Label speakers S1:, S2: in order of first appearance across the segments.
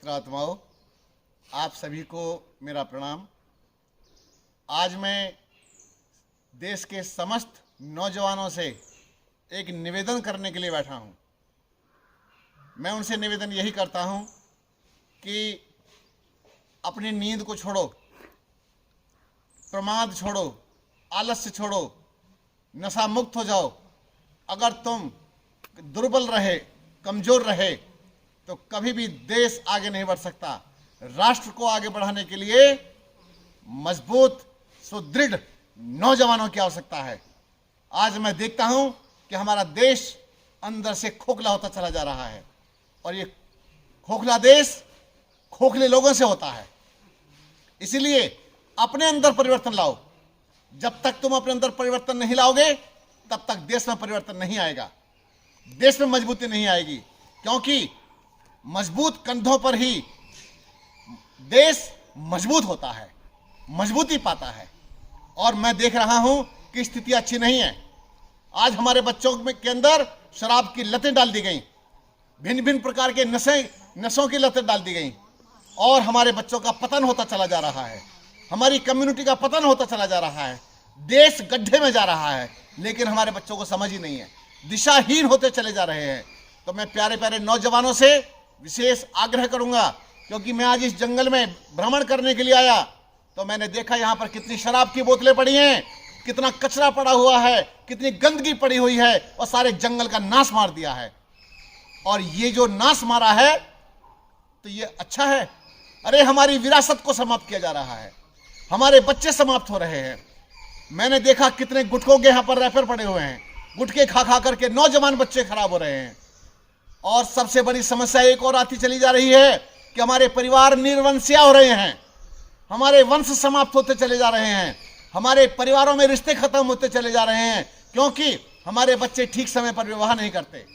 S1: पवित्र आत्माओं, आप सभी को मेरा प्रणाम। आज मैं देश के समस्त नौजवानों से एक निवेदन करने के लिए बैठा हूं। मैं उनसे निवेदन यही करता हूं कि अपनी नींद को छोड़ो, प्रमाद छोड़ो, आलस्य छोड़ो, नशा मुक्त हो जाओ। अगर तुम दुर्बल रहे, कमजोर रहे तो कभी भी देश आगे नहीं बढ़ सकता। राष्ट्र को आगे बढ़ाने के लिए मजबूत, सुदृढ़ नौजवानों की आवश्यकता है। आज मैं देखता हूं कि हमारा देश अंदर से खोखला होता चला जा रहा है और ये खोखला देश खोखले लोगों से होता है। इसीलिए अपने अंदर परिवर्तन लाओ। जब तक तुम अपने अंदर परिवर्तन नहीं लाओगे तब तक देश में परिवर्तन नहीं आएगा, देश में मजबूती नहीं आएगी। क्योंकि मजबूत कंधों पर ही देश मजबूत होता है, मजबूती पाता है। और मैं देख रहा हूं कि स्थिति अच्छी नहीं है। आज हमारे बच्चों के अंदर शराब की लतें डाल दी गई, भिन्न भिन्न प्रकार के नशों की लतें डाल दी गई और हमारे बच्चों का पतन होता चला जा रहा है। हमारी कम्युनिटी का पतन होता चला जा रहा है। देश गड्ढे में जा रहा है, लेकिन हमारे बच्चों को समझ ही नहीं है, दिशाहीन होते चले जा रहे हैं। तो मैं प्यारे प्यारे नौजवानों से विशेष आग्रह करूंगा, क्योंकि मैं आज इस जंगल में भ्रमण करने के लिए आया तो मैंने देखा यहाँ पर कितनी शराब की बोतलें पड़ी हैं, कितना कचरा पड़ा हुआ है, कितनी गंदगी पड़ी हुई है और सारे जंगल का नाश मार दिया है। और ये जो नाश मारा है तो ये अच्छा है? अरे हमारी विरासत को समाप्त किया जा रहा है, हमारे बच्चे समाप्त हो रहे हैं। मैंने देखा कितने गुटकों के यहाँ पर रैपर पड़े हुए हैं, गुटके खा खा करके नौजवान बच्चे खराब हो रहे हैं। और सबसे बड़ी समस्या एक और आती चली जा रही है कि हमारे परिवार निर्वंशिया हो रहे हैं, हमारे वंश समाप्त होते चले जा रहे हैं, हमारे परिवारों में रिश्ते खत्म होते चले जा रहे हैं, क्योंकि हमारे बच्चे ठीक समय पर विवाह नहीं करते,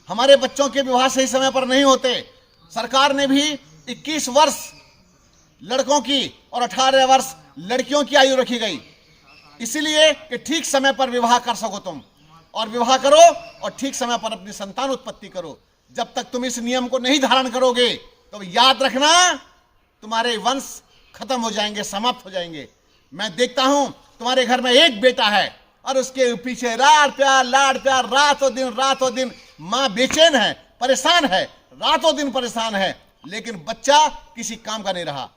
S1: हमारे बच्चों के विवाह सही समय पर नहीं होते। सरकार ने भी 21 वर्ष लड़कों की और 18 वर्ष लड़कियों की आयु रखी गई, इसीलिए कि ठीक समय पर विवाह कर सको तुम, और विवाह करो और ठीक समय पर अपनी संतान उत्पत्ति करो। जब तक तुम इस नियम को नहीं धारण करोगे तो याद रखना तुम्हारे वंश खत्म हो जाएंगे, समाप्त हो जाएंगे। मैं देखता हूं तुम्हारे घर में एक बेटा है और उसके पीछे लाड प्यार रातों दिन मां बेचैन है, परेशान है, रातों दिन परेशान है, लेकिन बच्चा किसी काम का नहीं रहा।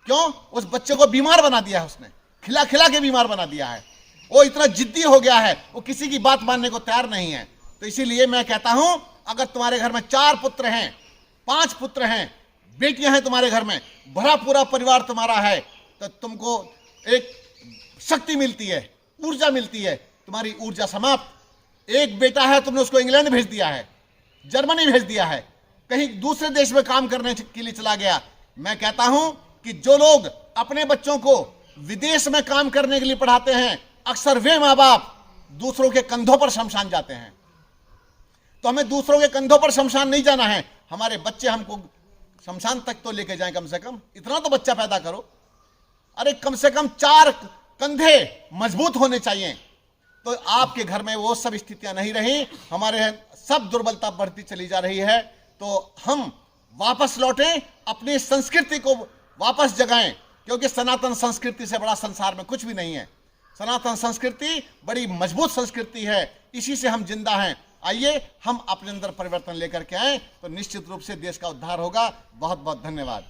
S1: क्यों? उस बच्चे को बीमार बना दिया है, उसने खिला खिला के बीमार बना दिया है। वो इतना जिद्दी हो गया है, वो किसी की बात मानने को तैयार नहीं है। तो इसीलिए मैं कहता हूं, अगर तुम्हारे घर में 4 पुत्र हैं, 5 पुत्र हैं, बेटियां हैं तुम्हारे घर में, भरा पूरा परिवार तुम्हारा है, तो तुमको एक शक्ति मिलती है, ऊर्जा मिलती है। तुम्हारी ऊर्जा समाप्त। एक बेटा है, तुमने उसको इंग्लैंड भेज दिया है, जर्मनी भेज दिया है, कहीं दूसरे देश में काम करने के लिए चला गया। मैं कहता हूं कि जो लोग अपने बच्चों को विदेश में काम करने के लिए पढ़ाते हैं, अक्सर वे माँ बाप दूसरों के कंधों पर शमशान जाते हैं। तो हमें दूसरों के कंधों पर शमशान नहीं जाना है, हमारे बच्चे हमको शमशान तक तो लेके जाएं। कम से कम इतना तो बच्चा पैदा करो। अरे कम से कम 4 कंधे मजबूत होने चाहिए। तो आपके घर में वो सब स्थितियां नहीं रही, हमारे सब दुर्बलता बढ़ती चली जा रही है। तो हम वापस लौटें, अपनी संस्कृति को वापस जगाएं, क्योंकि सनातन संस्कृति से बड़ा संसार में कुछ भी नहीं है। सनातन संस्कृति बड़ी मजबूत संस्कृति है, इसी से हम जिंदा हैं। आइए हम अपने अंदर परिवर्तन लेकर के आए तो निश्चित रूप से देश का उद्धार होगा। बहुत बहुत धन्यवाद।